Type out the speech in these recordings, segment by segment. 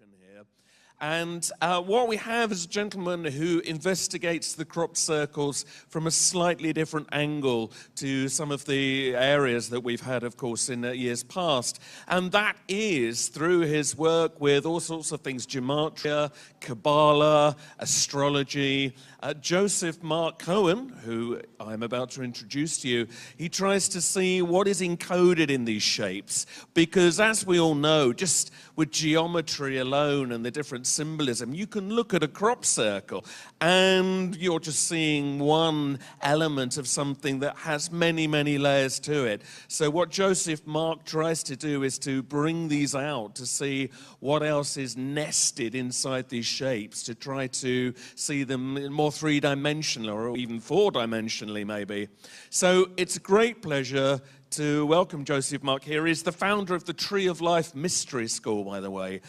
here. And what we have is a gentleman who investigates the crop circles from a slightly different angle to some of the areas that we've had, of course, in years past. And that is through his work with all sorts of things, gematria, Kabbalah, astrology. Joseph Mark Cohen, who I'm about to introduce to you, he tries to see what is encoded in these shapes. Because as we all know, just with geometry alone and the different symbolism, you can look at a crop circle and you're just seeing one element of something that has many, many layers to it. So what Joseph Mark tries to do is to bring these out to see what else is nested inside these shapes, to try to see them more three-dimensional or even four-dimensionally maybe. So it's a great pleasure to welcome Joseph Mark here. He's the founder of the Tree of Life Mystery School, by the way.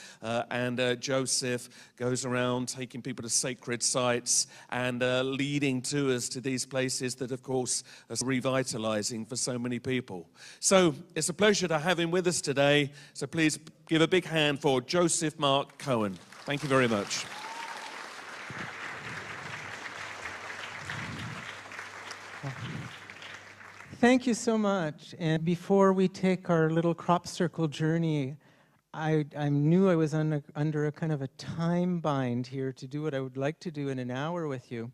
Joseph goes around taking people to sacred sites and leading tours to these places that, of course, are revitalizing for so many people. So it's a pleasure to have him with us today. So please give a big hand for Joseph Mark Cohen. Thank you very much. Thank you so much. And before we take our little crop circle journey, I knew I was under a kind of a time bind here to do what I would like to do in an hour with you.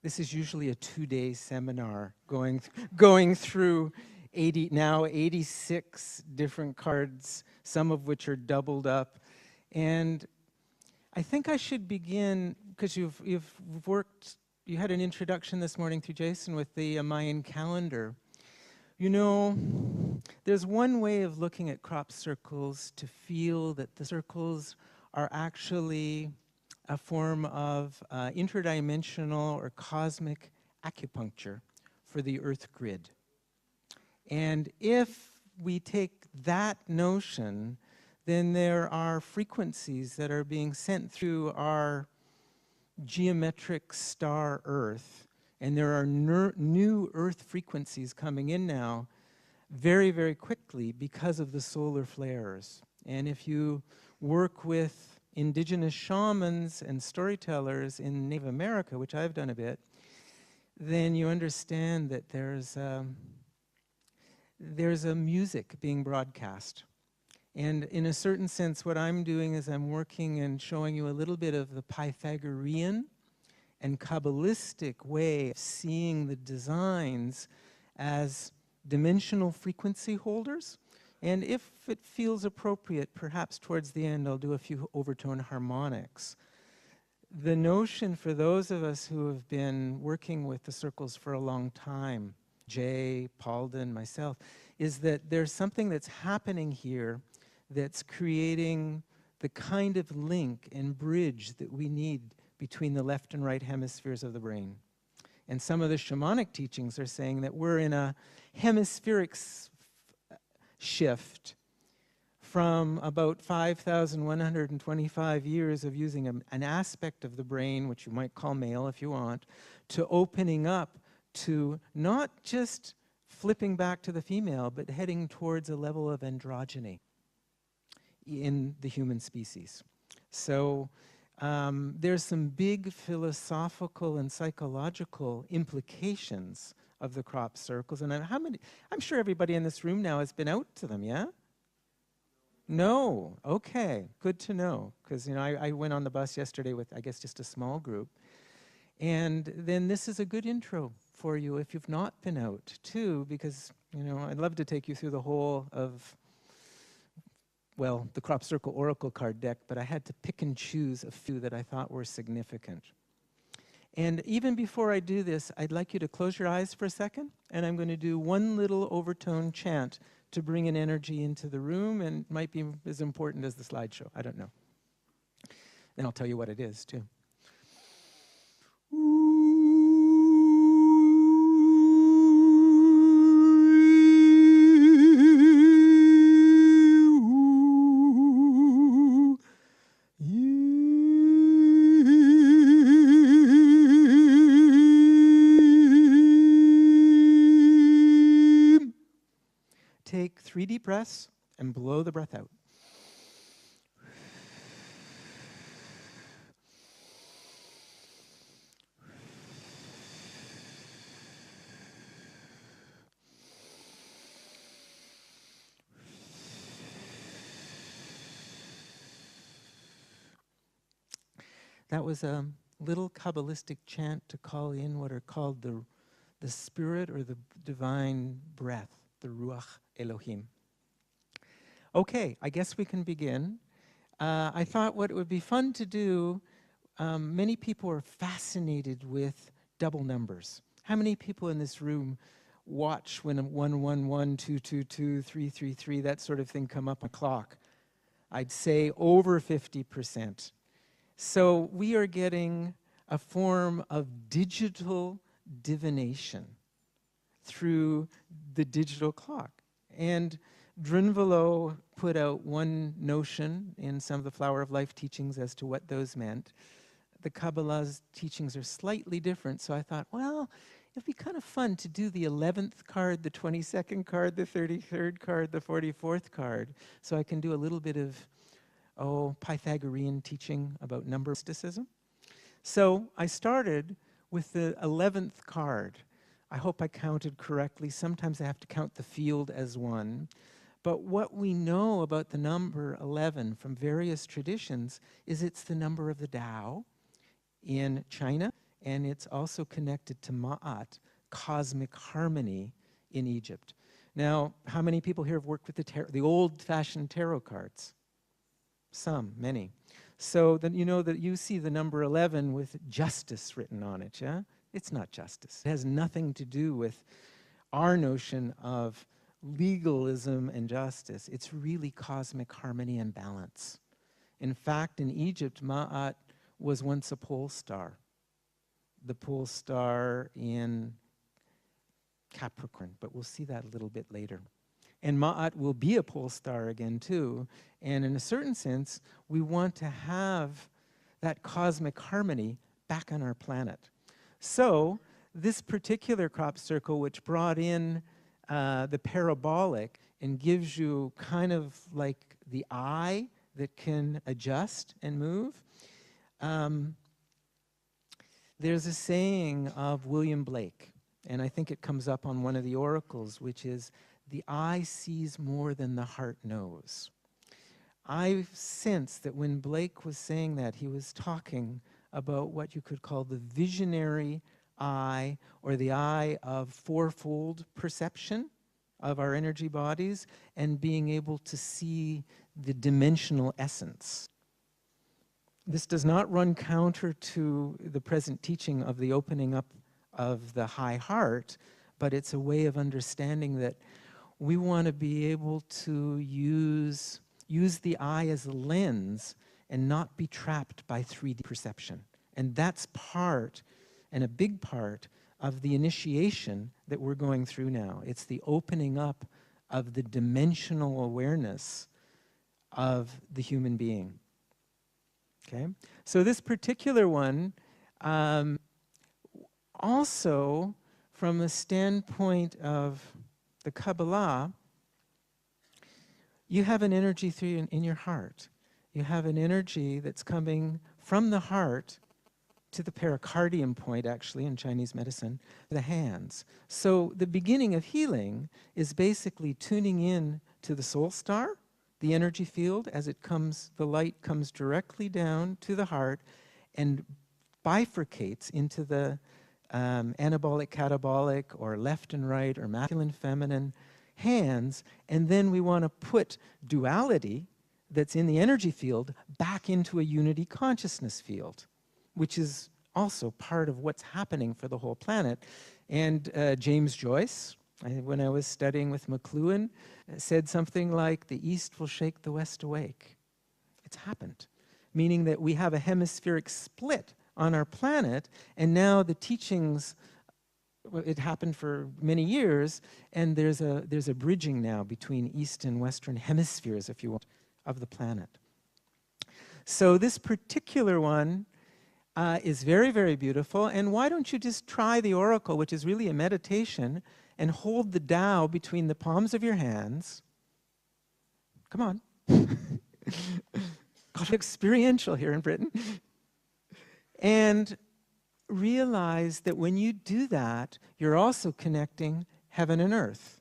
This is usually a 2-day seminar going through 86 different cards, some of which are doubled up. And I think I should begin, because you've worked, you had an introduction this morning through Jason with the Mayan Calendar. You know, there's one way of looking at crop circles to feel that the circles are actually a form of interdimensional or cosmic acupuncture for the Earth grid. And if we take that notion, then there are frequencies that are being sent through our geometric star Earth. And there are new Earth frequencies coming in now very, very quickly because of the solar flares. And if you work with indigenous shamans and storytellers in Native America, which I've done a bit, then you understand that there's a music being broadcast. And in a certain sense, what I'm doing is I'm working and showing you a little bit of the Pythagorean and Kabbalistic way of seeing the designs as dimensional frequency holders. And if it feels appropriate, perhaps towards the end, I'll do a few overtone harmonics. The notion for those of us who have been working with the circles for a long time, Jay, Paulden, myself, is that there's something that's happening here that's creating the kind of link and bridge that we need between the left and right hemispheres of the brain. And some of the shamanic teachings are saying that we're in a hemispheric shift from about 5,125 years of using an aspect of the brain, which you might call male if you want, to opening up to not just flipping back to the female, but heading towards a level of androgyny in the human species. So there's some big philosophical and psychological implications of the crop circles. And I'm sure everybody in this room now has been out to them, yeah? No, okay, good to know. Because I went on the bus yesterday with, I guess, just a small group. And then this is a good intro for you if you've not been out too, because I'd love to take you through the whole of, well, the crop circle oracle card deck, but I had to pick and choose a few that I thought were significant. And even before I do this, I'd like you to close your eyes for a second, and I'm going to do one little overtone chant to bring an energy into the room, and it might be as important as the slideshow. I don't know. And I'll tell you what it is, too. Take 3 deep breaths and blow the breath out. That was a little Kabbalistic chant to call in what are called the spirit or the divine breath, the Ruach Elohim. Okay, I guess we can begin. I thought what it would be fun to do, many people are fascinated with double numbers. How many people in this room watch when 111, 222, 333, that sort of thing come up on a clock? I'd say over 50%. So we are getting a form of digital divination through the digital clock. And Drunvalo put out one notion in some of the Flower of Life teachings as to what those meant. The Kabbalah's teachings are slightly different, so I thought, well, it'd be kind of fun to do the 11th card, the 22nd card, the 33rd card, the 44th card, so I can do a little bit of, Pythagorean teaching about number mysticism. So I started with the 11th card. I hope I counted correctly. Sometimes I have to count the field as one. But what we know about the number 11 from various traditions is it's the number of the Tao in China, and it's also connected to Ma'at, cosmic harmony in Egypt. Now, how many people here have worked with the old-fashioned tarot cards? Some, many. So then you know that you see the number 11 with justice written on it, yeah? It's not justice. It has nothing to do with our notion of legalism and justice. It's really cosmic harmony and balance. In fact, in Egypt, Ma'at was once a pole star. The pole star in Capricorn, but we'll see that a little bit later. And Ma'at will be a pole star again too. And in a certain sense, we want to have that cosmic harmony back on our planet. So this particular crop circle, which brought in the parabolic and gives you kind of like the eye that can adjust and move. There's a saying of William Blake, and I think it comes up on one of the oracles, which is, the eye sees more than the heart knows. I sense that when Blake was saying that, he was talking about what you could call the visionary eye, or the eye of fourfold perception of our energy bodies, and being able to see the dimensional essence. This does not run counter to the present teaching of the opening up of the high heart, but it's a way of understanding that we want to be able to use the eye as a lens and not be trapped by 3D perception. And that's part, and a big part, of the initiation that we're going through now. It's the opening up of the dimensional awareness of the human being. Okay? So this particular one, also from the standpoint of the Kabbalah, you have an energy in your heart. You have an energy that's coming from the heart to the pericardium point, actually, in Chinese medicine, the hands. So the beginning of healing is basically tuning in to the soul star, the energy field, as it comes, the light comes directly down to the heart and bifurcates into the anabolic, catabolic, or left and right, or masculine, feminine hands, and then we want to put duality that's in the energy field back into a unity consciousness field, which is also part of what's happening for the whole planet. And James Joyce, when I was studying with McLuhan, said something like, the East will shake the West awake. It's happened, meaning that we have a hemispheric split on our planet, and now the teachings, it happened for many years, and there's a bridging now between East and Western hemispheres, if you want, of the planet. So this particular one is very, very beautiful, and why don't you just try the oracle, which is really a meditation, and hold the Tao between the palms of your hands. Come on. Got experiential here in Britain. And realize that when you do that, you're also connecting heaven and earth,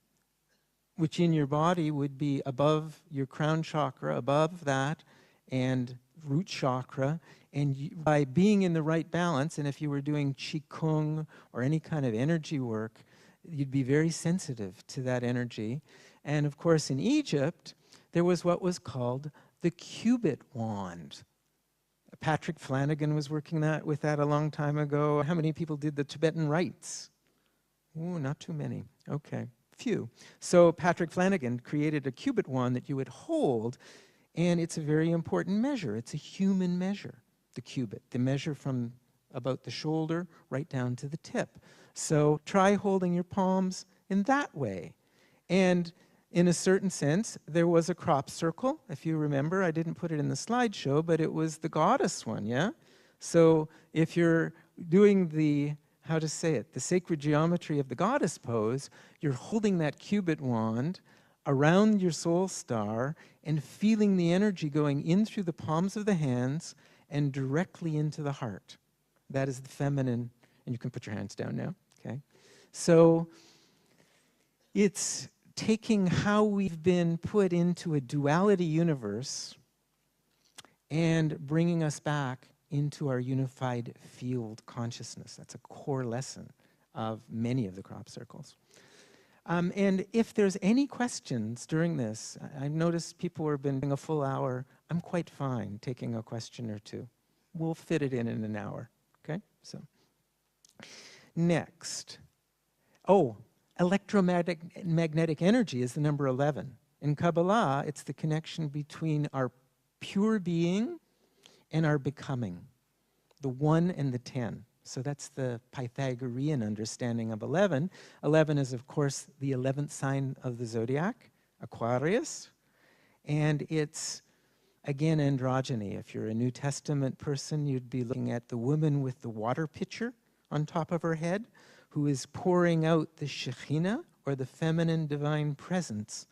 which in your body would be above your crown chakra, above that, and root chakra, And by being in the right balance, and if you were doing qigong or any kind of energy work, you'd be very sensitive to that energy. And of course, in Egypt, there was what was called the Cubit Wand. Patrick Flanagan was working with that a long time ago. How many people did the Tibetan rites? Ooh, not too many. Okay, few. So Patrick Flanagan created a Cubit Wand that you would hold, and it's a very important measure. It's a human measure, the cubit, the measure from about the shoulder right down to the tip. So try holding your palms in that way. And in a certain sense, there was a crop circle. If you remember, I didn't put it in the slideshow, but it was the goddess one, yeah? So if you're doing the, how to say it, the sacred geometry of the goddess pose, you're holding that cubit wand around your soul star and feeling the energy going in through the palms of the hands and directly into the heart. That is the feminine, and you can put your hands down now, okay? So it's taking how we've been put into a duality universe and bringing us back into our unified field consciousness. That's a core lesson of many of the crop circles. And if there's any questions during this, I've noticed people have been doing a full hour. I'm quite fine taking a question or two. We'll fit it in an hour, okay? So, next. Oh, electromagnetic energy is the number 11. In Kabbalah, it's the connection between our pure being and our becoming, the 1 and the 10. So that's the Pythagorean understanding of 11. 11 is, of course, the 11th sign of the zodiac, Aquarius. And it's, again, androgyny. If you're a New Testament person, you'd be looking at the woman with the water pitcher on top of her head, who is pouring out the Shekhinah, or the feminine divine presence,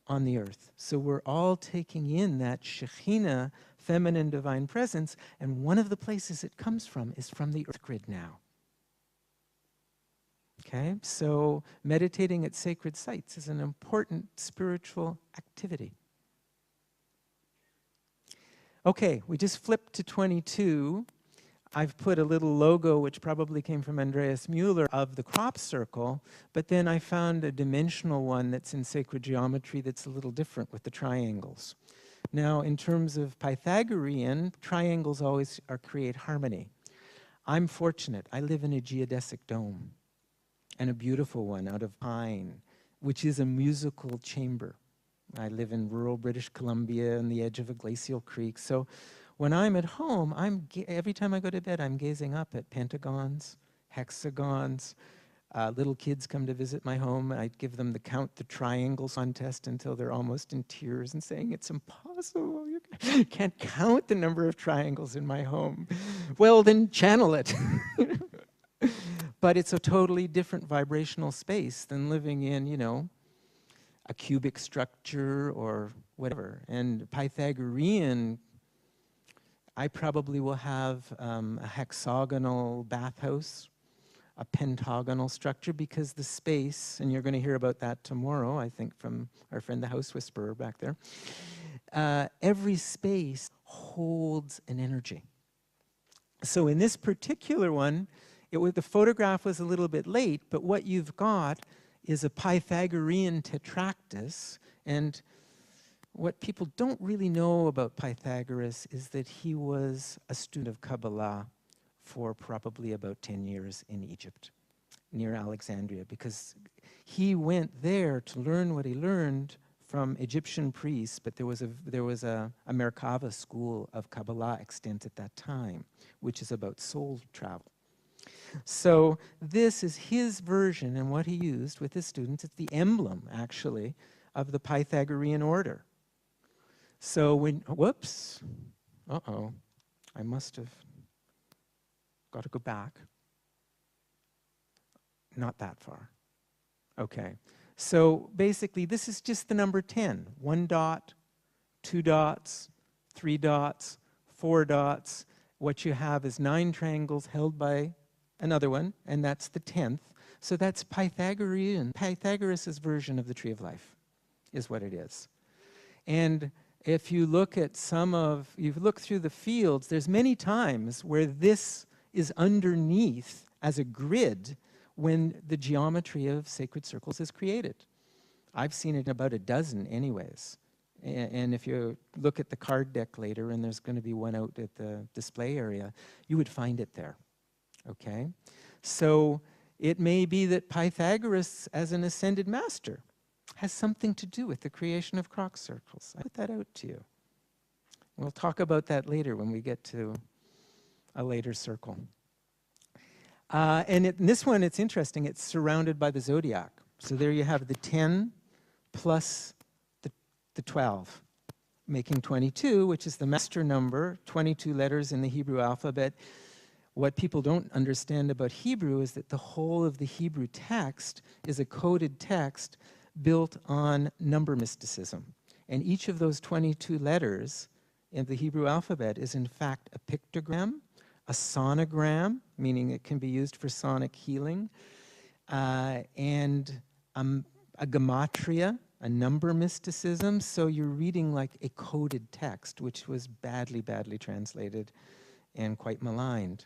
on the earth. So we're all taking in that Shekhinah, feminine divine presence, and one of the places it comes from is from the earth grid now. Okay, so meditating at sacred sites is an important spiritual activity. Okay, we just flipped to 22. I've put a little logo, which probably came from Andreas Mueller, of the crop circle, but then I found a dimensional one that's in sacred geometry that's a little different with the triangles. Now, in terms of Pythagorean, triangles always create harmony. I'm fortunate. I live in a geodesic dome, and a beautiful one out of pine, which is a musical chamber. I live in rural British Columbia on the edge of a glacial creek. So when I'm at home, every time I go to bed, I'm gazing up at pentagons, hexagons. Little kids come to visit my home. I give them the count the triangles contest until they're almost in tears and saying, it's impossible. You can't count the number of triangles in my home. Well, then channel it. But it's a totally different vibrational space than living in, you know, a cubic structure or whatever. And Pythagorean, I probably will have a hexagonal bathhouse, a pentagonal structure, because the space, and you're going to hear about that tomorrow, I think, from our friend the House Whisperer back there, every space holds an energy. So in this particular one, the photograph was a little bit late, but what you've got is a Pythagorean tetractys, and what people don't really know about Pythagoras is that he was a student of Kabbalah for probably about 10 years in Egypt, near Alexandria, because he went there to learn what he learned from Egyptian priests, but there was a Merkava school of Kabbalah extant at that time, which is about soul travel. So this is his version, and what he used with his students. It's the emblem, actually, of the Pythagorean order. So whoops, I must have got to go back. Not that far. Okay, so basically this is just the number 10. 1 dot, 2 dots, 3 dots, 4 dots. What you have is 9 triangles held by another one, and that's the 10th. So that's Pythagorean. Pythagoras' version of the Tree of Life is what it is. And if you look at you look through the fields, there's many times where this is underneath as a grid when the geometry of sacred circles is created. I've seen it in about a dozen anyways. And if you look at the card deck later, and there's going to be one out at the display area, you would find it there, okay? So it may be that Pythagoras, as an ascended master, has something to do with the creation of crop circles. I put that out to you. We'll talk about that later when we get to a later circle. And in this one, it's interesting. It's surrounded by the zodiac. So there you have the 10 plus the 12, making 22, which is the master number, 22 letters in the Hebrew alphabet. What people don't understand about Hebrew is that the whole of the Hebrew text is a coded text built on number mysticism. And each of those 22 letters in the Hebrew alphabet is in fact a pictogram, a sonogram, meaning it can be used for sonic healing, and a gematria, a number mysticism. So you're reading like a coded text, which was badly, badly translated and quite maligned.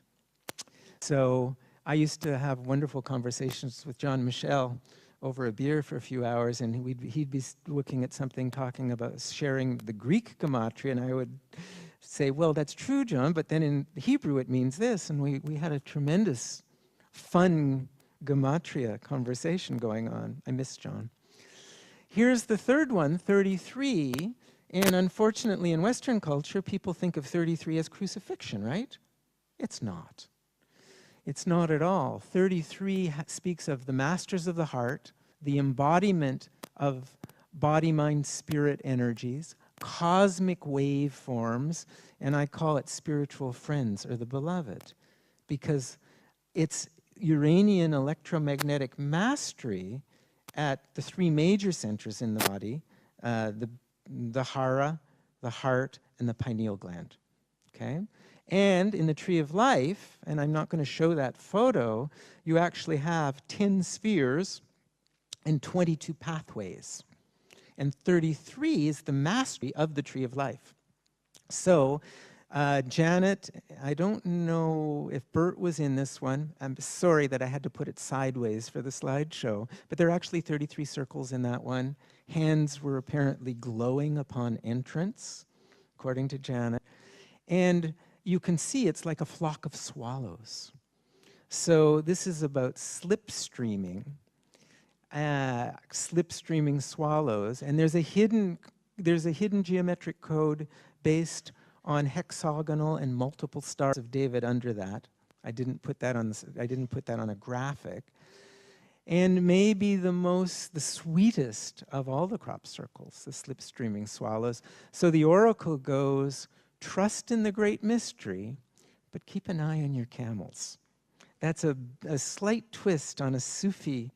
So I used to have wonderful conversations with John Michel over a beer for a few hours, and he'd be looking at something, talking about sharing the Greek gematria, and I would say, well, that's true, John, but then in Hebrew it means this, and we had a tremendous, fun gematria conversation going on. I miss John. Here's the third one, 33, and unfortunately in Western culture, people think of 33 as crucifixion, right? It's not. It's not at all. 33 speaks of the masters of the heart, the embodiment of body, mind, spirit energies, cosmic waveforms, and I call it spiritual friends or the beloved, because it's Uranian electromagnetic mastery at the three major centers in the body, the hara, the heart, and the pineal gland, okay? And in the Tree of Life, and I'm not going to show that photo, you actually have 10 spheres and 22 pathways. And 33 is the mastery of the Tree of Life. So Janet, I don't know if Bert was in this one. I'm sorry that I had to put it sideways for the slideshow, but there are actually 33 circles in that one. Hands were apparently glowing upon entrance, according to Janet. And you can see it's like a flock of swallows. So this is about slipstreaming swallows, and there's a hidden geometric code based on hexagonal and multiple stars of David under that. I didn't put that on a graphic. And maybe the sweetest of all the crop circles, the slipstreaming swallows. So the oracle goes, trust in the great mystery, but keep an eye on your camels. That's a slight twist on a Sufi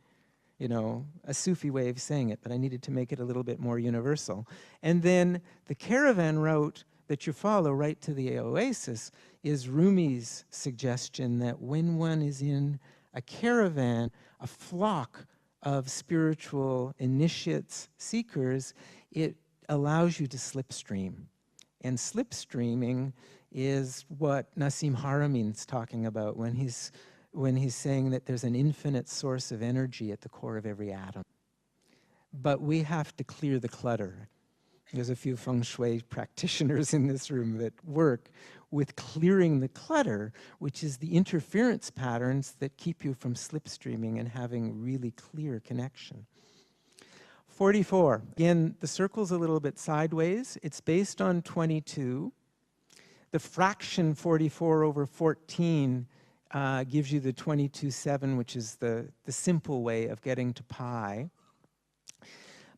way of saying it, but I needed to make it a little bit more universal. And then the caravan route that you follow right to the oasis is Rumi's suggestion that when one is in a caravan, a flock of spiritual initiates, seekers, it allows you to slipstream. And slipstreaming is what Nassim Haramein's talking about when he's saying that there's an infinite source of energy at the core of every atom. But we have to clear the clutter. There's a few feng shui practitioners in this room that work with clearing the clutter, which is the interference patterns that keep you from slipstreaming and having really clear connection. 44. Again, the circle's a little bit sideways. It's based on 22. The fraction 44 over 14 gives you the 22/7, which is the simple way of getting to pi.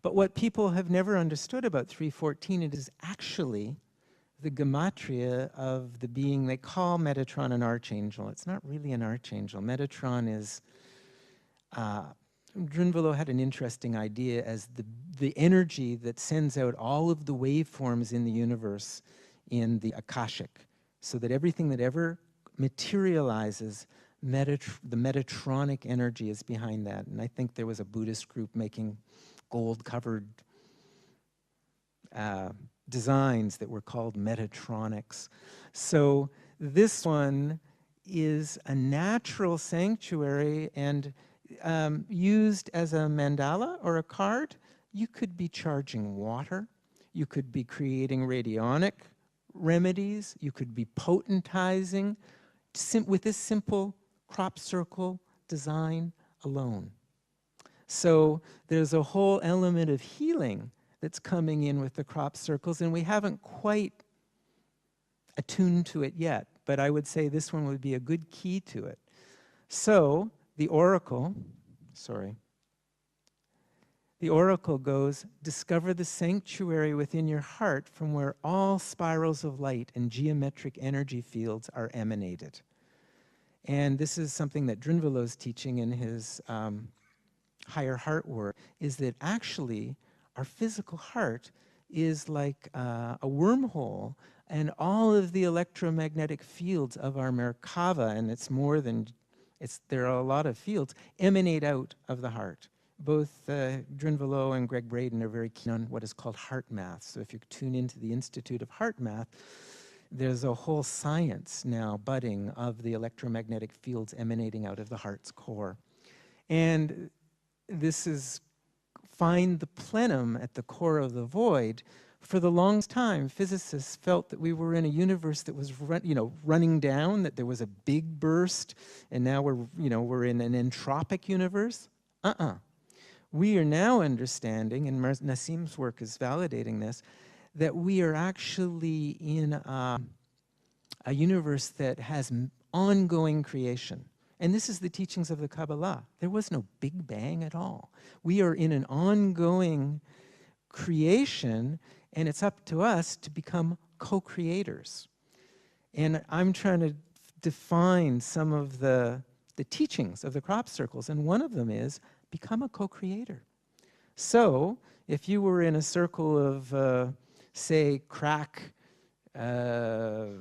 But what people have never understood about 314, it is actually the gematria of the being they call Metatron an archangel. It's not really an archangel. Metatron is, Drunvalo had an interesting idea as the energy that sends out all of the waveforms in the universe in the Akashic, so that everything that ever materializes, the Metatronic energy is behind that. And I think there was a Buddhist group making gold-covered designs that were called Metatronics. So this one is a natural sanctuary and used as a mandala or a card. You could be charging water. You could be creating radionic remedies. You could be potentizing with this simple crop circle design alone. So there's a whole element of healing that's coming in with the crop circles, and we haven't quite attuned to it yet, but I would say this one would be a good key to it. So the oracle goes, discover the sanctuary within your heart from where all spirals of light and geometric energy fields are emanated. And this is something that Drinvalo's teaching in his higher heart work, is that actually our physical heart is like a wormhole, and all of the electromagnetic fields of our Merkava, and it's more than, there are a lot of fields, emanate out of the heart. Both Drinvalo and Greg Braden are very keen on what is called heart math. So if you tune into the Institute of Heart Math, there's a whole science now budding of the electromagnetic fields emanating out of the heart's core. And this is, find the plenum at the core of the void. For the longest time, physicists felt that we were in a universe that was running down, that there was a big burst, and now we're in an entropic universe. We are now understanding, and Nassim's work is validating this, that we are actually in a universe that has ongoing creation. And this is the teachings of the Kabbalah. There was no Big Bang at all. We are in an ongoing creation, and it's up to us to become co-creators. And I'm trying to define some of the teachings of the crop circles, and one of them is become a co-creator. So if you were in a circle of, say, crack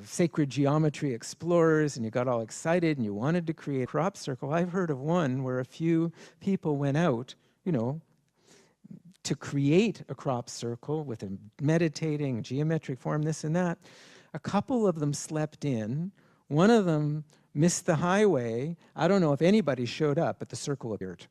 sacred geometry explorers, and you got all excited and you wanted to create a crop circle, I've heard of one where a few people went out, to create a crop circle with a meditating geometric form, this and that. A couple of them slept in. One of them missed the highway. I don't know if anybody showed up, but the circle appeared.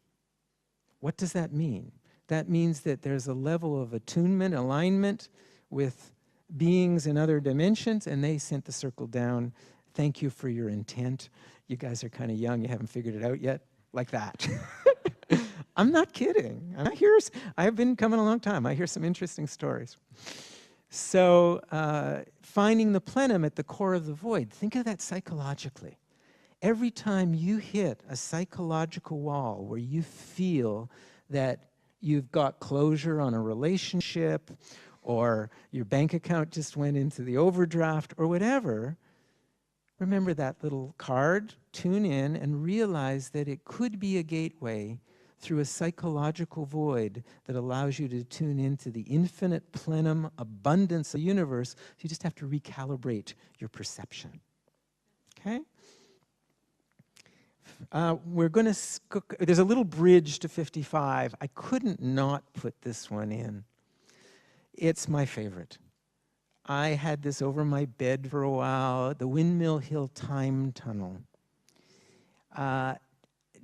What does that mean? That means that there's a level of attunement, alignment with beings in other dimensions, and they sent the circle down. Thank you for your intent. You guys are kind of young. You haven't figured it out yet. Like that. I'm not kidding. I've been coming a long time. I hear some interesting stories. So finding the plenum at the core of the void, think of that psychologically. Every time you hit a psychological wall where you feel that you've got closure on a relationship, or your bank account just went into the overdraft, or whatever, remember that little card, tune in, and realize that it could be a gateway through a psychological void that allows you to tune into the infinite plenum abundance of the universe. So you just have to recalibrate your perception. Okay? We're going to, there's a little bridge to 55. I couldn't not put this one in. It's my favorite. I had this over my bed for a while, the Windmill Hill Time Tunnel.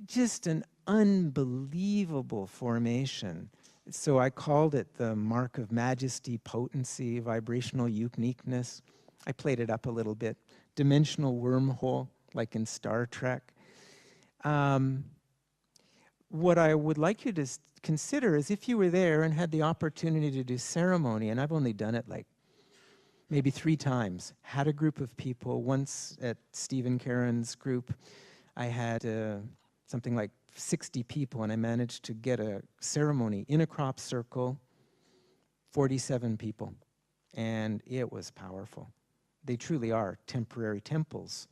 Just an unbelievable formation. So I called it the mark of majesty, potency, vibrational uniqueness. I played it up a little bit. Dimensional wormhole, like in Star Trek. What I would like you to consider is if you were there and had the opportunity to do ceremony, and I've only done it like maybe 3 times, had a group of people. Once at Stephen Caron's group, I had something like 60 people, and I managed to get a ceremony in a crop circle, 47 people, and it was powerful. They truly are temporary temples.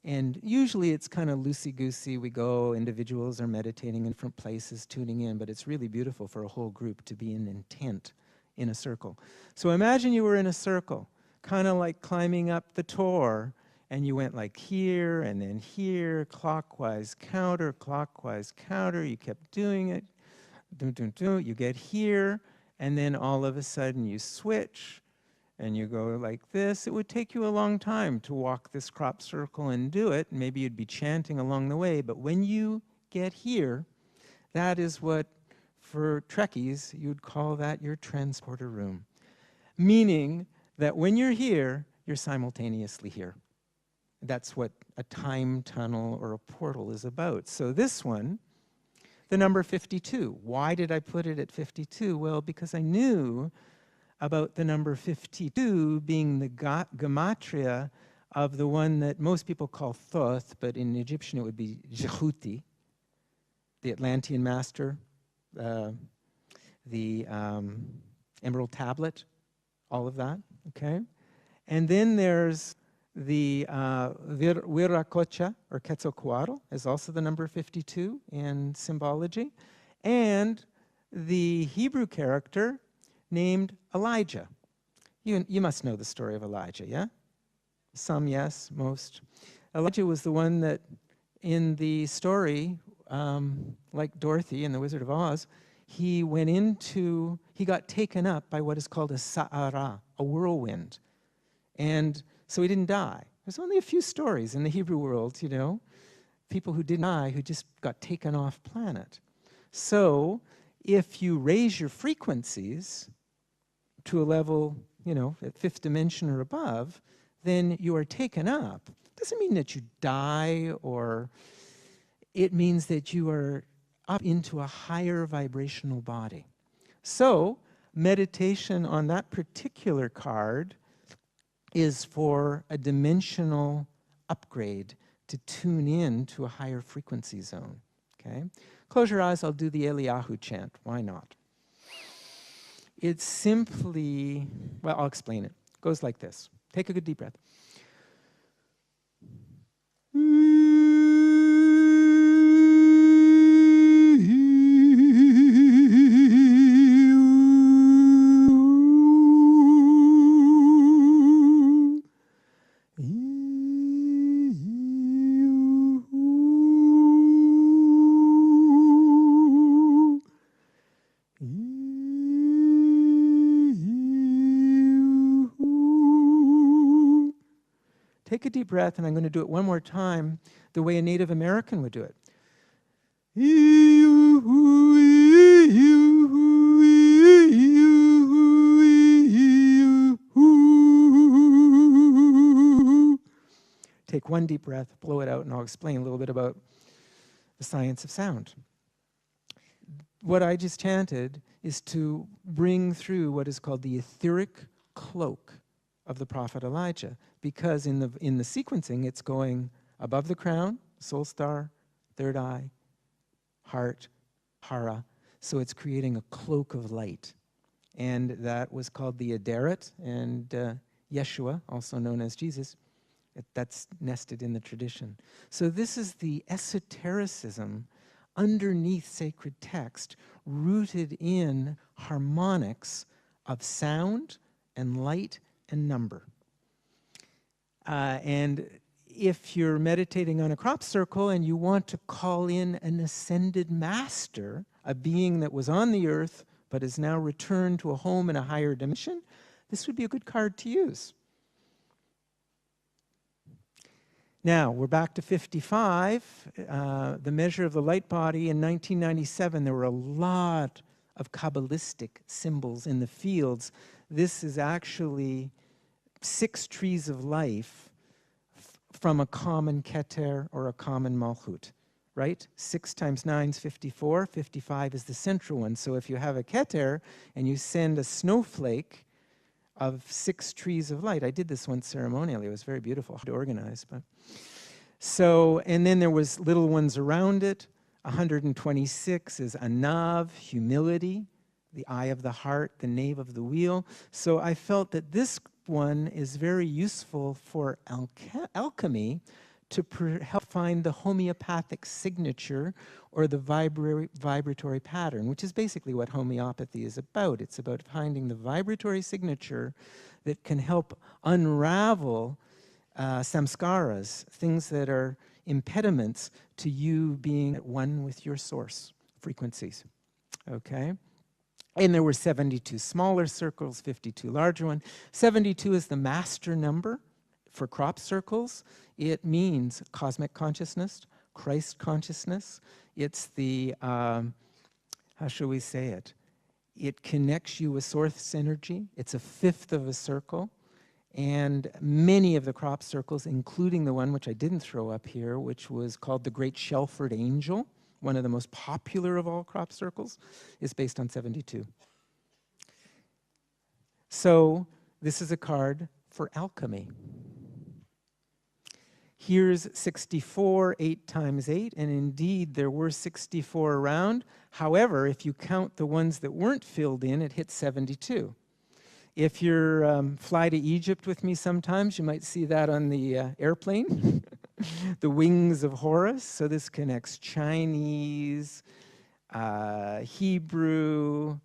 And usually it's kind of loosey-goosey. We go, individuals are meditating in different places, tuning in, but it's really beautiful for a whole group to be in intent in a circle. So imagine you were in a circle, kind of like climbing up the Tor, and you went like here and then here, clockwise, counterclockwise, counter. You kept doing it. You get here, and then all of a sudden you switch, and you go like this, it would take you a long time to walk this crop circle and do it. Maybe you'd be chanting along the way, but when you get here, that is what, for Trekkies, you'd call that your transporter room. Meaning that when you're here, you're simultaneously here. That's what a time tunnel or a portal is about. So this one, the number 52. Why did I put it at 52? Well, because I knew about the number 52 being the gematria of the one that most people call Thoth, but in Egyptian it would be Jehuti, the Atlantean master, the Emerald Tablet, all of that, okay? And then there's the Viracocha, or Quetzalcoatl, is also the number 52 in symbology, and the Hebrew character named Elijah. You must know the story of Elijah, yeah? Some, yes, most. Elijah was the one that, in the story, like Dorothy in The Wizard of Oz, he got taken up by what is called a sa'ara, a whirlwind. And so he didn't die. There's only a few stories in the Hebrew world, you know, people who didn't die, who just got taken off planet. So if you raise your frequencies to a level, you know, at fifth dimension or above, then you are taken up. Doesn't mean that you die, or it means that you are up into a higher vibrational body. So meditation on that particular card is for a dimensional upgrade to tune in to a higher frequency zone, okay? Close your eyes, I'll do the Eliyahu chant. Why not? It's simply, well, I'll explain it. It goes like this. Take a good deep breath. Take a deep breath, and I'm going to do it one more time the way a Native American would do it. Take one deep breath, blow it out, and I'll explain a little bit about the science of sound. What I just chanted is to bring through what is called the etheric cloak of the prophet Elijah, because in the sequencing it's going above the crown, soul star, third eye, heart, hara, so it's creating a cloak of light. And that was called the Etheric, and Yeshua, also known as Jesus, that's nested in the tradition. So this is the esotericism underneath sacred text, rooted in harmonics of sound and light and number. And if you're meditating on a crop circle and you want to call in an ascended master, a being that was on the earth but is now returned to a home in a higher dimension, this would be a good card to use. Now, we're back to 55, the measure of the light body. In 1997, there were a lot of Kabbalistic symbols in the fields. This is actually 6 trees of life from a common Keter or a common Malchut, right? 6 times 9 is 54. 55 is the central one. So if you have a Keter and you send a snowflake of 6 trees of light, I did this once ceremonially. It was very beautiful to organize. But so, and then there was little ones around it. 126 is Anav, humility, the eye of the heart, the nave of the wheel. So I felt that this one is very useful for alchemy to help find the homeopathic signature or the vibratory pattern, which is basically what homeopathy is about. It's about finding the vibratory signature that can help unravel samskaras, things that are impediments to you being at one with your source frequencies. Okay? And there were 72 smaller circles, 52 larger ones. 72 is the master number for crop circles. It means cosmic consciousness, Christ consciousness. It's the, how shall we say it? It connects you with source energy. It's a fifth of a circle. And many of the crop circles, including the one which I didn't throw up here, which was called the Great Shelford Angel, one of the most popular of all crop circles, is based on 72. So this is a card for alchemy. Here's 64, 8 times 8, and indeed there were 64 around. However, if you count the ones that weren't filled in, it hits 72. If you fly to Egypt with me sometimes, you might see that on the airplane, the Wings of Horus. So this connects Chinese, Hebrew,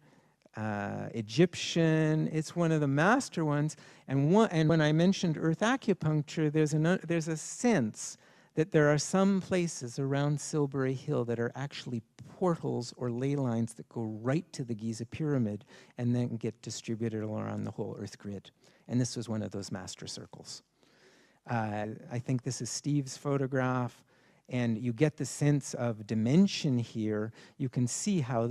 Egyptian. It's one of the master ones. And when I mentioned earth acupuncture, there's a sense that there are some places around Silbury Hill that are actually portals or ley lines that go right to the Giza pyramid and then get distributed around the whole earth grid. And this was one of those master circles. I think this is Steve's photograph, and you get the sense of dimension here. You can see how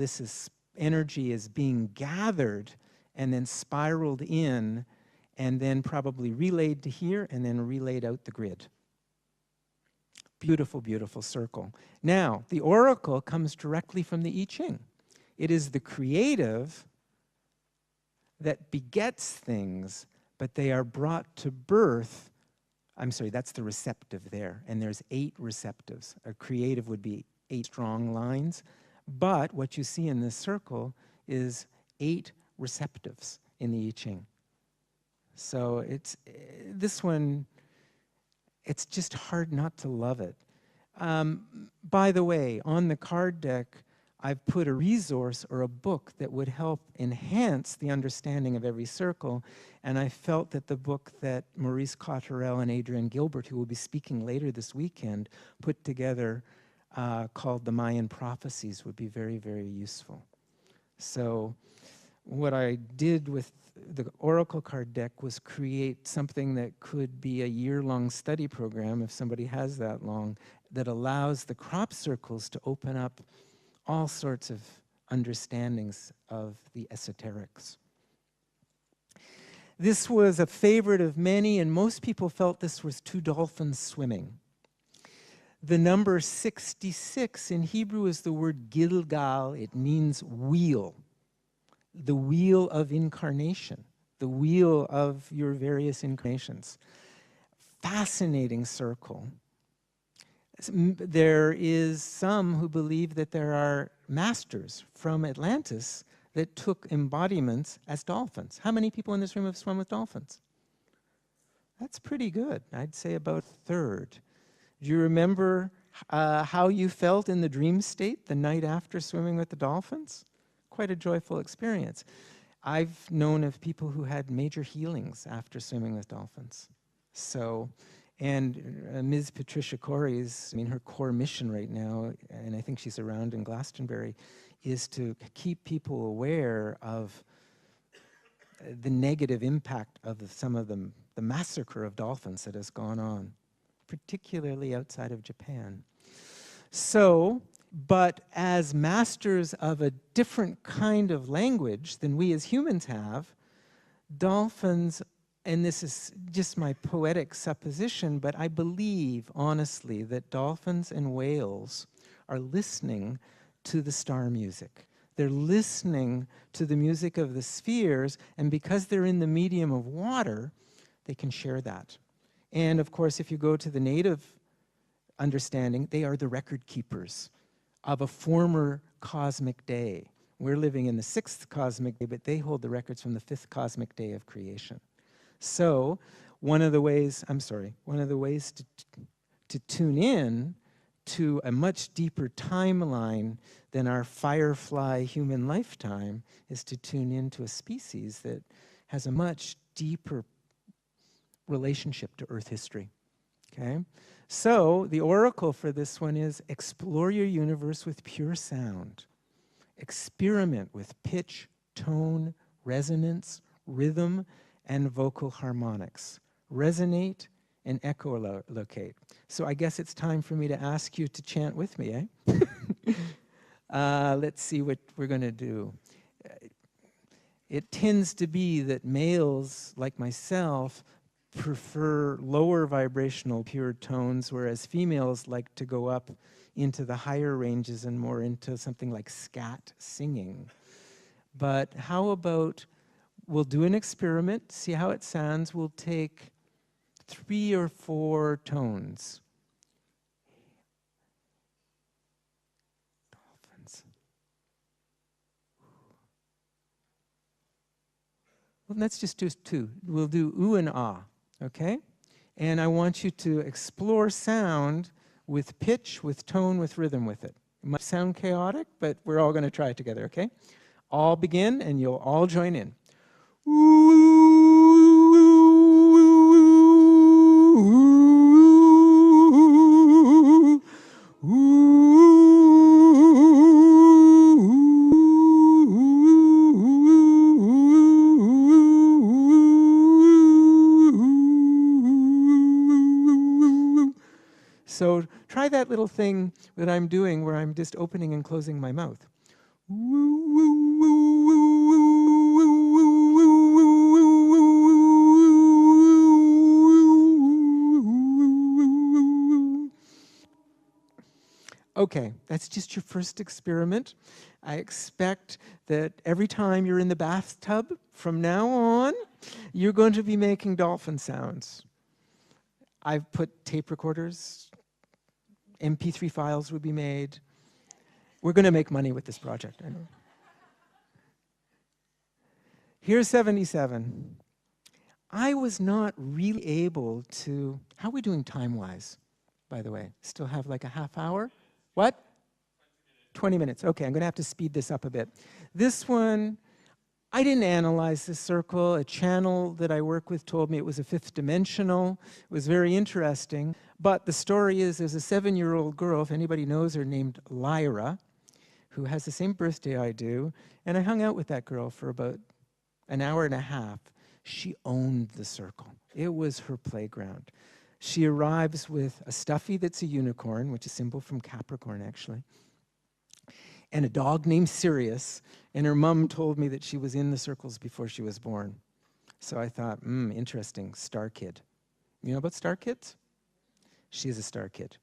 energy is being gathered and then spiraled in and then probably relayed to here and then relayed out the grid. Beautiful, beautiful circle. Now, the oracle comes directly from the I Ching. It is the creative that begets things, but they are brought to birth. I'm sorry, that's the receptive there, and there's 8 receptives. A creative would be 8 strong lines, but what you see in this circle is 8 receptives in the I Ching. So this one, it's just hard not to love it. By the way, on the card deck, I've put a resource or a book that would help enhance the understanding of every circle, and I felt that the book that Maurice Cotterell and Adrian Gilbert, who will be speaking later this weekend, put together called the Mayan Prophecies would be very, very useful. So what I did with the Oracle card deck was create something that could be a year-long study program, if somebody has that long, that allows the crop circles to open up all sorts of understandings of the esoterics. This was a favorite of many, and most people felt this was 2 dolphins swimming. The number 66 in Hebrew is the word Gilgal. It means wheel. The wheel of incarnation, the wheel of your various incarnations. Fascinating circle. There is some who believe that there are masters from Atlantis that took embodiments as dolphins. How many people in this room have swum with dolphins? That's pretty good. I'd say about a third. Do you remember how you felt in the dream state the night after swimming with the dolphins? Quite a joyful experience. I've known of people who had major healings after swimming with dolphins. So, and Ms. Patricia Corey's, her core mission right now, and I think she's around in Glastonbury, is to keep people aware of the negative impact of some of the massacre of dolphins that has gone on, particularly outside of Japan. So, but as masters of a different kind of language than we as humans have, dolphins, and this is just my poetic supposition, but I believe honestly that dolphins and whales are listening to the star music. They're listening to the music of the spheres, and because they're in the medium of water, they can share that. And of course, if you go to the native understanding, they are the record keepers of a former cosmic day. We're living in the 6th cosmic day, but they hold the records from the 5th cosmic day of creation. So one of the ways to tune in to a much deeper timeline than our firefly human lifetime is to tune into a species that has a much deeper relationship to Earth history. Okay? So the oracle for this one is explore your universe with pure sound. Experiment with pitch, tone, resonance, rhythm, and vocal harmonics. Resonate and echolocate. So I guess it's time for me to ask you to chant with me, eh? Let's see what we're going to do. It tends to be that males, like myself, prefer lower vibrational pure tones, whereas females like to go up into the higher ranges and more into something like scat singing. But how about we'll do an experiment, see how it sounds. We'll take 3 or 4 tones. Dolphins. Well, let's just do 2. We'll do ooh and ah, okay? And I want you to explore sound with pitch, with tone, with rhythm with it. It might sound chaotic, but we're all going to try it together, okay? All begin, and you'll all join in. So try that little thing that I'm doing where I'm just opening and closing my mouth. Okay, that's just your first experiment. I expect that every time you're in the bathtub, from now on, you're going to be making dolphin sounds. I've put tape recorders, MP3 files would be made. We're going to make money with this project, I know. Here's 77. I was not really able to, how are we doing time-wise, by the way? Still have like a half hour? What? 20 minutes. Okay, I'm going to have to speed this up a bit. This one, I didn't analyze this circle. A channel that I work with told me it was a 5th dimensional. It was very interesting. But the story is there's a 7-year-old girl, if anybody knows her, named Lyra, who has the same birthday I do. And I hung out with that girl for about an hour and a half. She owned the circle. It was her playground. She arrives with a stuffy that's a unicorn, which is a symbol from Capricorn, actually, and a dog named Sirius. And her mom told me that she was in the circles before she was born. So I thought, interesting, star kid. You know about star kids? She's a star kid.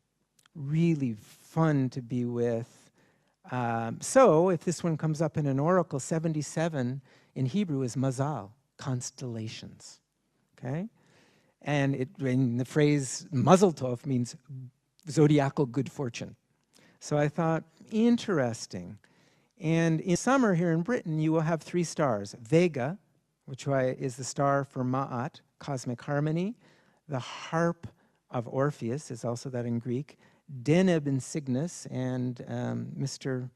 Really fun to be with. So if this one comes up in an oracle, 77 in Hebrew is mazal, constellations, okay? And the phrase mazel tov means zodiacal good fortune. So I thought, interesting. And in summer here in Britain, you will have 3 stars. Vega, which is the star for Ma'at, cosmic harmony. The harp of Orpheus is also that in Greek. Deneb in Cygnus, and Mr.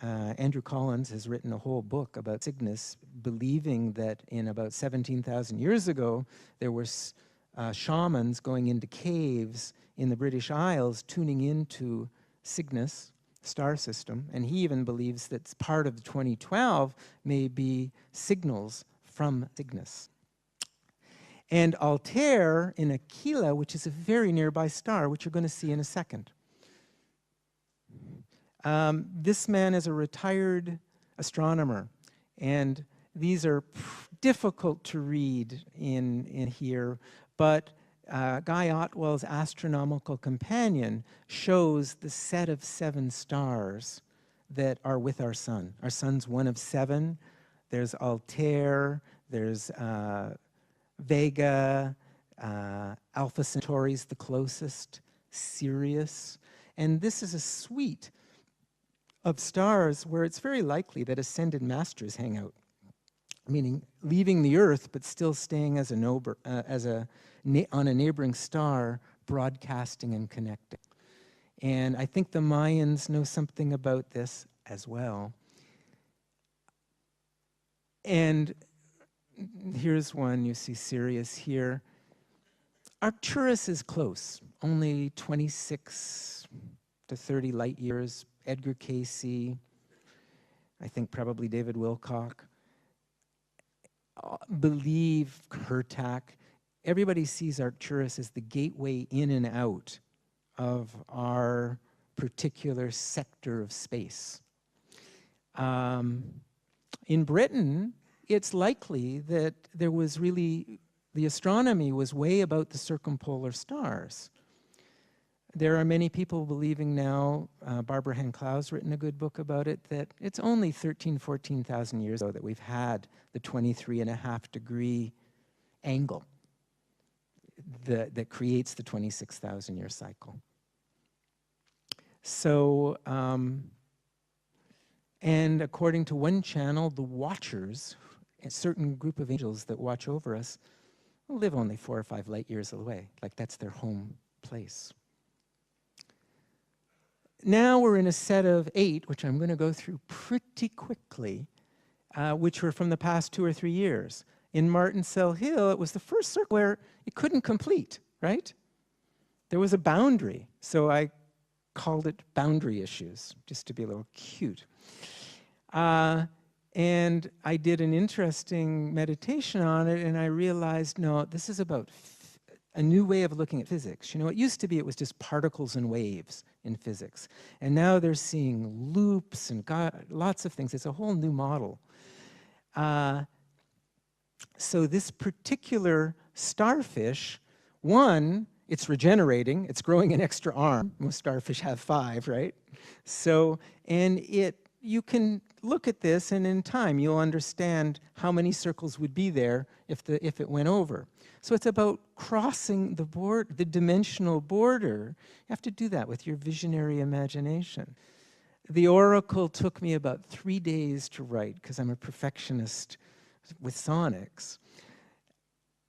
Andrew Collins has written a whole book about Cygnus, believing that in about 17,000 years ago, there were shamans going into caves in the British Isles, tuning into Cygnus star system, and he even believes that part of the 2012 may be signals from Cygnus. And Altair in Aquila, which is a very nearby star, which you're going to see in a second. This man is a retired astronomer, and these are difficult to read in here, but Guy Otwell's Astronomical Companion shows the set of 7 stars that are with our sun. Our sun's one of 7. There's Altair, there's Vega, Alpha Centauri's the closest, Sirius, and this is a suite of stars where it's very likely that ascended masters hang out, meaning leaving the Earth but still staying as on a neighboring star, broadcasting and connecting. And I think the Mayans know something about this as well. And here's one, you see Sirius here. Arcturus is close, only 26 to 30 light years. Edgar Cayce, I think probably David Wilcock, believe Hurtak. Everybody sees Arcturus as the gateway in and out of our particular sector of space. In Britain, it's likely that there was really, the astronomy was way about the circumpolar stars. There are many people believing now, Barbara Henn-Klau's written a good book about it, that it's only 14,000 years ago that we've had the 23.5-degree angle that creates the 26,000-year cycle. So, and according to one channel, the Watchers, a certain group of angels that watch over us, live only 4 or 5 light years away. Like that's their home place. Now we're in a set of 8, which I'm going to go through pretty quickly, which were from the past 2 or 3 years. In Martinsell Hill, it was the first circle where it couldn't complete, right? There was a boundary, so I called it boundary issues, just to be a little cute. And I did an interesting meditation on it, and I realized, no, this is about a new way of looking at physics. You know, it used to be it was just particles and waves in physics. And now they're seeing loops and lots of things. It's a whole new model. So this particular starfish, one, it's regenerating. It's growing an extra arm. Most starfish have 5, right? So, and you can look at this, and in time, you'll understand how many circles would be there if it went over. So it's about crossing the dimensional border. You have to do that with your visionary imagination. The oracle took me about 3 days to write because I'm a perfectionist with sonics.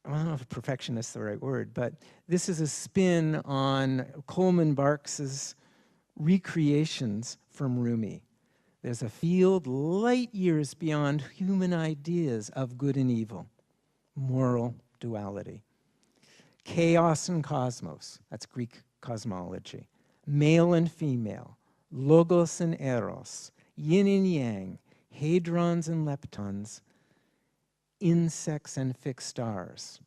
I don't know if perfectionist is the right word, but this is a spin on Coleman Barks's recreations from Rumi. There's a field light years beyond human ideas of good and evil, moral duality. Chaos and cosmos, that's Greek cosmology. Male and female, logos and eros, yin and yang, hadrons and leptons, insects and fixed stars.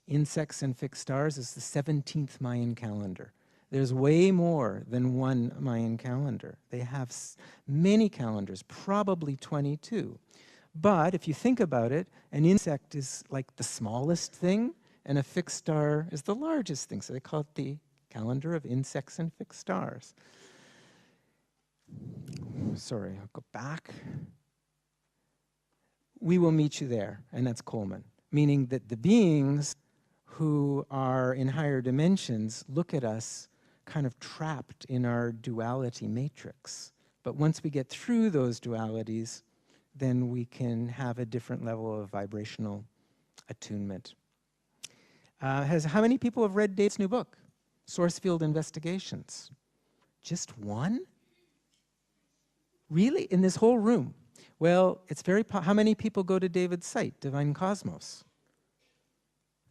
Insects and fixed stars is the 17th Mayan calendar. There's way more than one Mayan calendar. They have many calendars, probably 22. But if you think about it, an insect is like the smallest thing, and a fixed star is the largest thing. So they call it the calendar of insects and fixed stars. Sorry, I'll go back. We will meet you there, and that's Coleman, meaning that the beings who are in higher dimensions look at us kind of trapped in our duality matrix. But once we get through those dualities, then we can have a different level of vibrational attunement. How many people have read Dave's new book, Source Field Investigations? Just one? Really? In this whole room? Well, it's very how many people go to David's site, Divine Cosmos?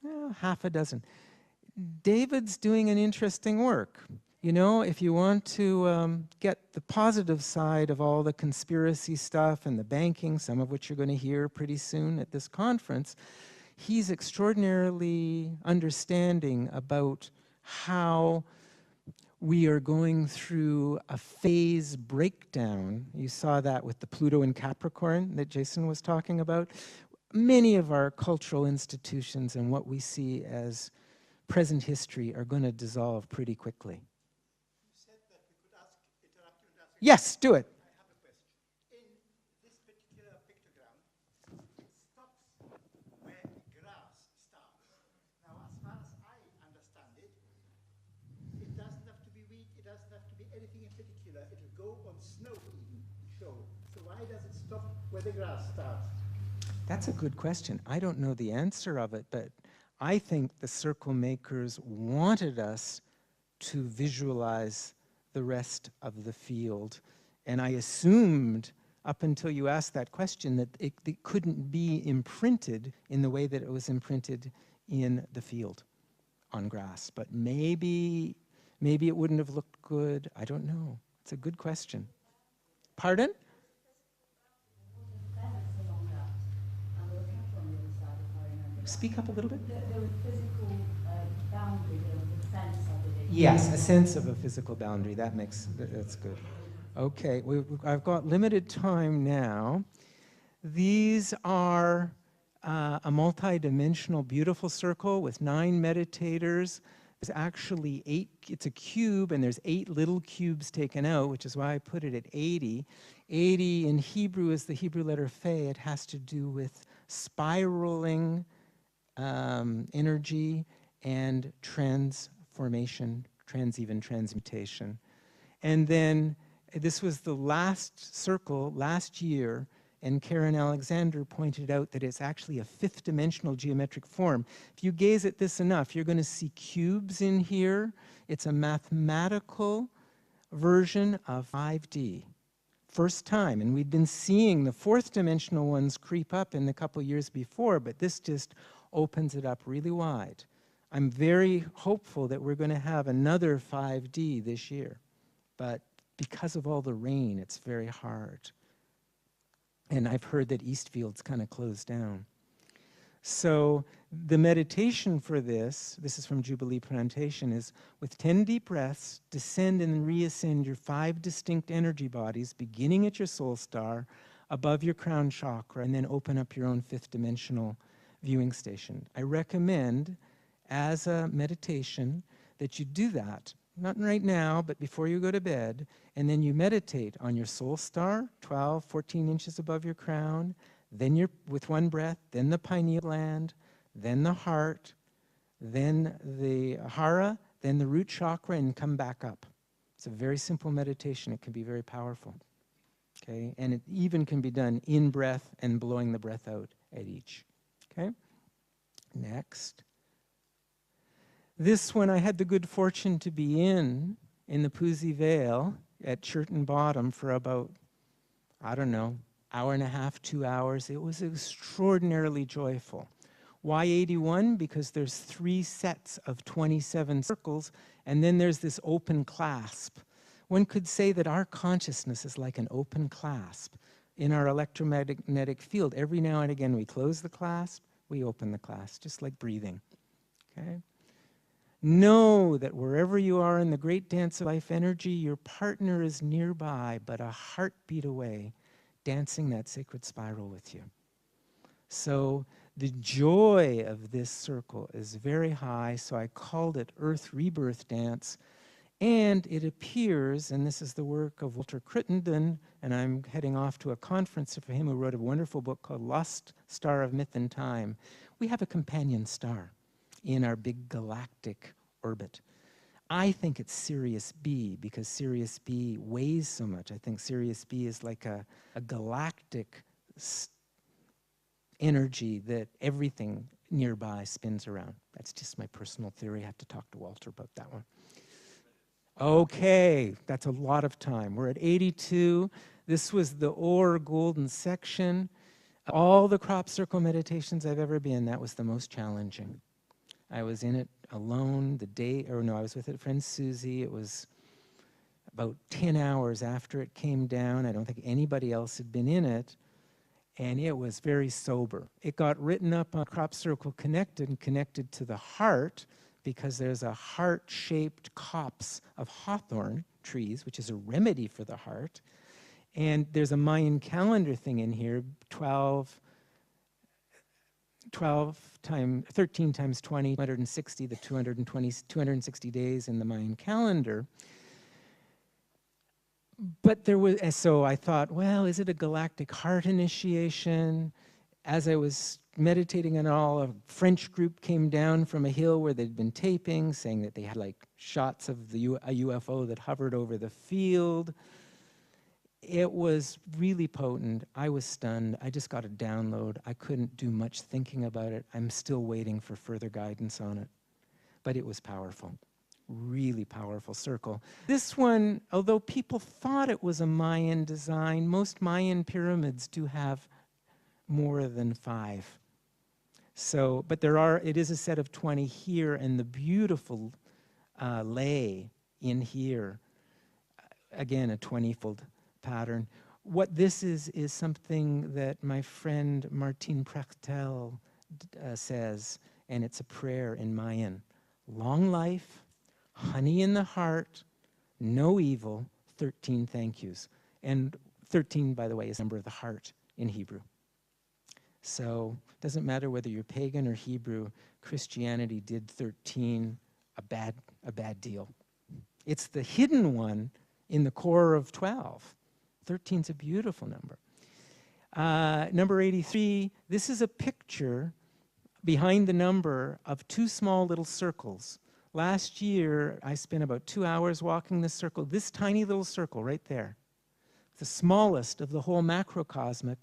Well, half a dozen. David's doing an interesting work. You know, if you want to get the positive side of all the conspiracy stuff and the banking, some of which you're going to hear pretty soon at this conference, he's extraordinarily understanding about how we are going through a phase breakdown. You saw that with the Pluto and Capricorn that Jason was talking about. Many of our cultural institutions and what we see as present history are going to dissolve pretty quickly. You said that we could interrupt you and ask. Yes, do it. I have a question. In this particular pictogram, it stops where grass starts. Now, as far as I understand it, it doesn't have to be wheat, it doesn't have to be anything in particular. It will go on snow even, show. So why does it stop where the grass starts? That's a good question. I don't know the answer of it, but I think the circle makers wanted us to visualize the rest of the field. And I assumed, up until you asked that question, that it couldn't be imprinted in the way that it was imprinted in the field on grass. But maybe it wouldn't have looked good. I don't know. It's a good question. Pardon? speak up a little bit? The physical boundary, the sense of it. Yes, a sense of a physical boundary. That's good. Okay, I've got limited time now. These are a multi-dimensional, beautiful circle with 9 meditators. There's actually 8, it's a cube, and there's 8 little cubes taken out, which is why I put it at 80. 80 in Hebrew is the Hebrew letter Phe. It has to do with spiraling energy and transformation, even transmutation. And then this was the last circle last year, and Karen Alexander pointed out that it's actually a 5th dimensional geometric form. If you gaze at this enough, you're going to see cubes in here. It's a mathematical version of 5D. First time, and we'd been seeing the 4th dimensional ones creep up in the couple years before, but this just opens it up really wide. I'm very hopeful that we're going to have another 5D this year, but because of all the rain, it's very hard. And I've heard that Eastfield's kind of closed down. So the meditation for this is from Jubilee Plantation, is with 10 deep breaths, descend and reascend your 5 distinct energy bodies, beginning at your soul star, above your crown chakra, and then open up your own 5th dimensional viewing station. I recommend, as a meditation, that you do that. Not right now, but before you go to bed, and then you meditate on your soul star, 12, 14 inches above your crown, then you're with 1 breath, then the pineal gland, then the heart, then the hara, then the root chakra, and come back up. It's a very simple meditation. It can be very powerful. Okay, and it even can be done in breath and blowing the breath out at each. Okay, next. This one I had the good fortune to be in the Poosie Vale at Churton Bottom for about, I don't know, hour and a half, 2 hours. It was extraordinarily joyful. Why 81? Because there's 3 sets of 27 circles, and then there's this open clasp. One could say that our consciousness is like an open clasp in our electromagnetic field. Every now and again we close the clasp, we open the clasp, just like breathing. Okay? Know that wherever you are in the great dance of life energy, your partner is nearby, but a heartbeat away, dancing that sacred spiral with you. So the joy of this circle is very high, so I called it Earth Rebirth Dance. And it appears, and this is the work of Walter Crittenden, and I'm heading off to a conference for him who wrote a wonderful book called Lost Star of Myth and Time. We have a companion star in our big galactic orbit. I think it's Sirius B because Sirius B weighs so much. I think Sirius B is like a galactic energy that everything nearby spins around. That's just my personal theory. I have to talk to Walter about that one. Okay, that's a lot of time. We're at 82. This was the Ore Golden section. All the crop circle meditations I've ever been, that was the most challenging. I was in it alone I was with a friend Susie. It was about 10 hours after it came down. I don't think anybody else had been in it. And it was very sober. It got written up on Crop Circle Connected and connected to the heart because there's a heart-shaped copse of hawthorn trees, which is a remedy for the heart. And there's a Mayan calendar thing in here, 13 times 20, 260, the 260 days in the Mayan calendar. But so I thought, well, is it a galactic heart initiation? As I was meditating on all, a French group came down from a hill where they'd been taping, saying that they had like shots of a UFO that hovered over the field. It was really potent. I was stunned. I just got a download. I couldn't do much thinking about it. I'm still waiting for further guidance on it. But it was powerful. Really powerful circle. This one, although people thought it was a Mayan design, most Mayan pyramids do have more than 5. So, but it is a set of 20 here, and the beautiful lay in here, again, a 20-fold pattern. What this is something that my friend Martine Prechtel says, and it's a prayer in Mayan. Long life, honey in the heart, no evil, 13 thank yous. And 13, by the way, is the number of the heart in Hebrew. So it doesn't matter whether you're pagan or Hebrew, Christianity did 13 a bad deal. It's the hidden one in the core of 12. 13 is a beautiful number. Number 83, this is a picture behind the number of two small little circles. Last year, I spent about 2 hours walking this circle, this tiny little circle right there. The smallest of the whole macrocosmic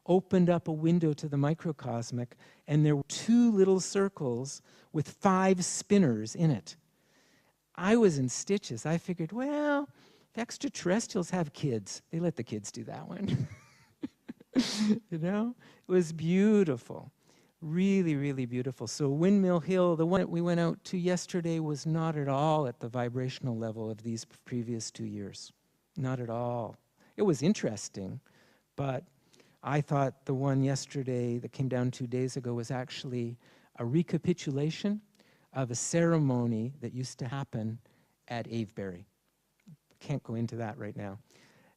opened up a window to the microcosmic, and there were two little circles with 5 spinners in it. I was in stitches. I figured, well, if extraterrestrials have kids, they let the kids do that one. You know? It was beautiful. Really, really beautiful. So Windmill Hill, the one that we went out to yesterday, was not at all at the vibrational level of these previous 2 years. Not at all. It was interesting, but I thought the one yesterday that came down 2 days ago was actually a recapitulation of a ceremony that used to happen at Avebury. Can't go into that right now.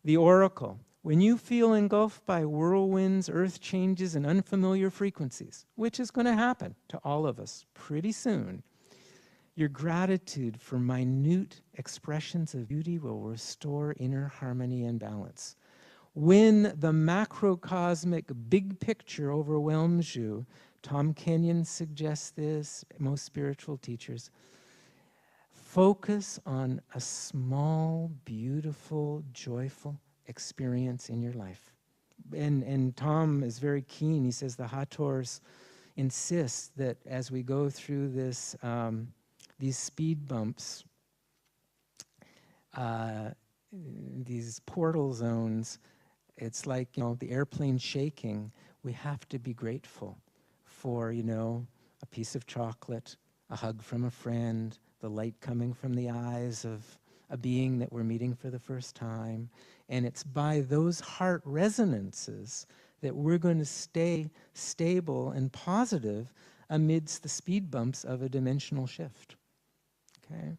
The oracle. When you feel engulfed by whirlwinds, earth changes, and unfamiliar frequencies, which is going to happen to all of us pretty soon, your gratitude for minute expressions of beauty will restore inner harmony and balance. When the macrocosmic big picture overwhelms you, Tom Kenyon suggests this, most spiritual teachers, focus on a small, beautiful, joyful experience in your life. And Tom is very keen. He says the Hathors insist that as we go through this, these speed bumps, these portal zones, it's like, you know, the airplane shaking. We have to be grateful for, you know, a piece of chocolate, a hug from a friend, the light coming from the eyes of a being that we're meeting for the first time. And it's by those heart resonances that we're going to stay stable and positive amidst the speed bumps of a dimensional shift. Okay?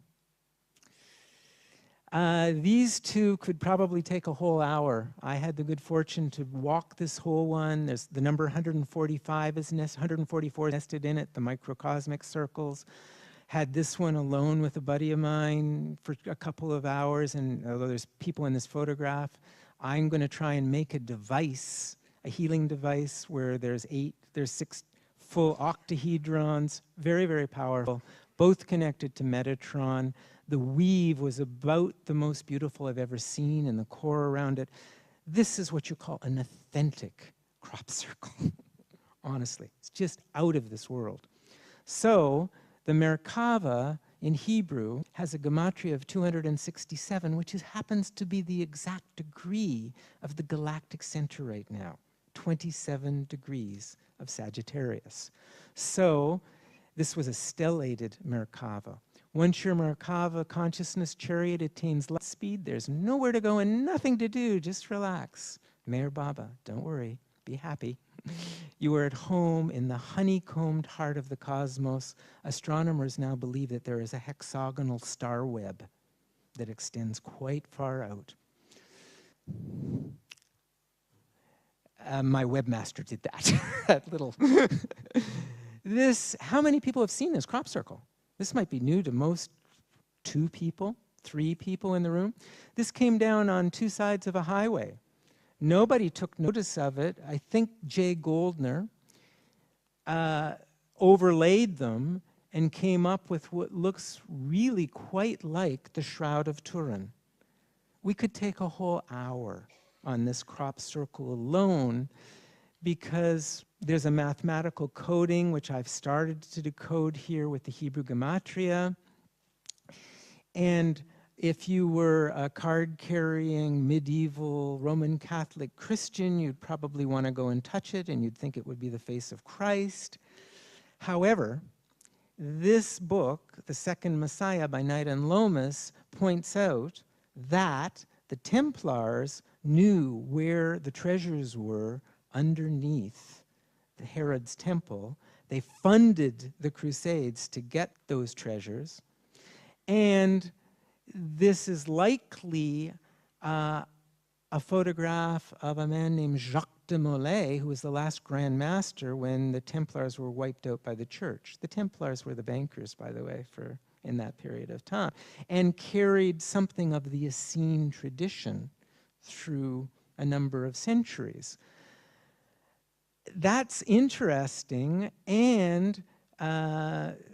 These two could probably take a whole hour. I had the good fortune to walk this whole one. There's the number 145 is 144 nested in it, the microcosmic circles. Had this one alone with a buddy of mine for a couple of hours, and although there's people in this photograph, I'm going to try and make a device, a healing device, where there's 6 full octahedrons, very, very powerful, both connected to Metatron. The weave was about the most beautiful I've ever seen, and the core around it. This is what you call an authentic crop circle. Honestly, it's just out of this world. So the Merkava in Hebrew has a gematria of 267, which happens to be the exact degree of the galactic center right now, 27 degrees of Sagittarius. So this was a stellated Merkava. Once your Merkava consciousness chariot attains light speed, there's nowhere to go and nothing to do. Just relax. Meher Baba, don't worry. Be happy. You are at home in the honeycombed heart of the cosmos. Astronomers now believe that there is a hexagonal star web that extends quite far out. My webmaster did that. That little. How many people have seen this crop circle? This might be new to most. 2 people, 3 people in the room. This came down on 2 sides of a highway. Nobody took notice of it. I think Jay Goldner overlaid them and came up with what looks really quite like the Shroud of Turin. We could take a whole hour on this crop circle alone, because there's a mathematical coding, which I've started to decode here with the Hebrew gematria. And if you were a card-carrying medieval Roman Catholic Christian, you'd probably want to go and touch it, and you'd think it would be the face of Christ. However, this book, The Second Messiah by Knight and Lomas, points out that the Templars knew where the treasures were underneath the Herod's temple, They funded the Crusades to get those treasures. And this is likely a photograph of a man named Jacques de Molay, who was the last Grand Master when the Templars were wiped out by the church. The Templars were the bankers, by the way, in that period of time, and carried something of the Essene tradition through a number of centuries. That's interesting, and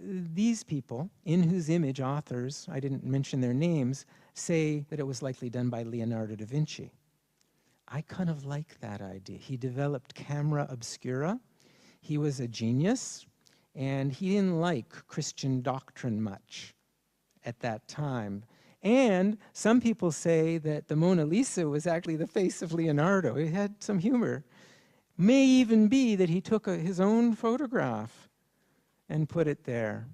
these people, in whose image authors, I didn't mention their names, say that it was likely done by Leonardo da Vinci. I kind of like that idea. He developed camera obscura. He was a genius, and he didn't like Christian doctrine much at that time. And some people say that the Mona Lisa was actually the face of Leonardo. He had some humor. May even be that he took his own photograph and put it there.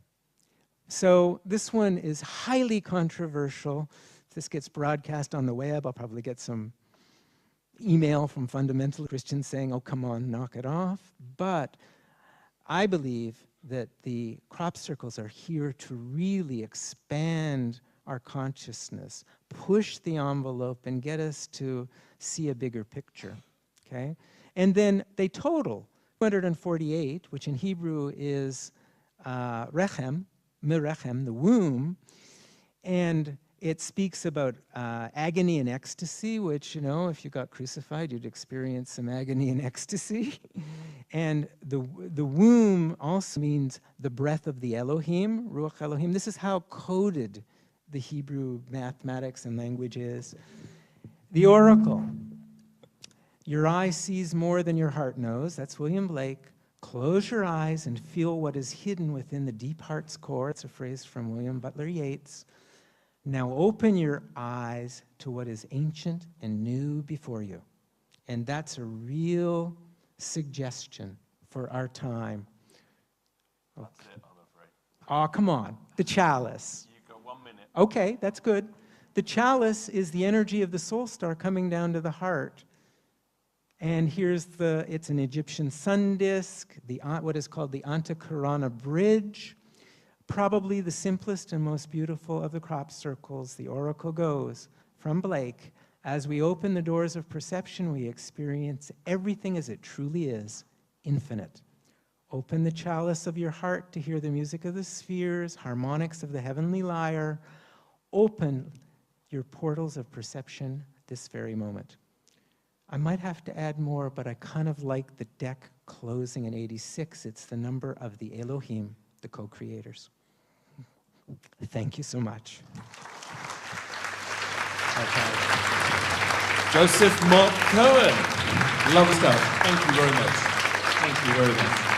So this one is highly controversial. If this gets broadcast on the web, I'll probably get some email from fundamental Christians saying, oh, come on, knock it off. But I believe that the crop circles are here to really expand our consciousness, push the envelope, and get us to see a bigger picture, okay? And then they total 248, which in Hebrew is rechem, merechem, the womb, and it speaks about agony and ecstasy, which, you know, if you got crucified, you'd experience some agony and ecstasy. And the womb also means the breath of the Elohim, Ruach Elohim. This is how coded the Hebrew mathematics and language is. The oracle. Your eye sees more than your heart knows. That's William Blake. Close your eyes and feel what is hidden within the deep heart's core. It's a phrase from William Butler Yeats. Now open your eyes to what is ancient and new before you. And that's a real suggestion for our time. Okay. That's it, I'm afraid. Oh, come on. The chalice. You've got 1 minute. Okay, that's good. The chalice is the energy of the soul star coming down to the heart. And here's it's an Egyptian sun disk, what is called the Antakarana Bridge. Probably the simplest and most beautiful of the crop circles. The oracle goes from Blake, as we open the doors of perception, we experience everything as it truly is, infinite. Open the chalice of your heart to hear the music of the spheres, harmonics of the heavenly lyre. Open your portals of perception this very moment. I might have to add more, but I kind of like the deck closing in 86. It's the number of the Elohim, the co-creators. Thank you so much. Okay. Joseph Mott Cohen. Love stuff. Thank you very much. Thank you very much.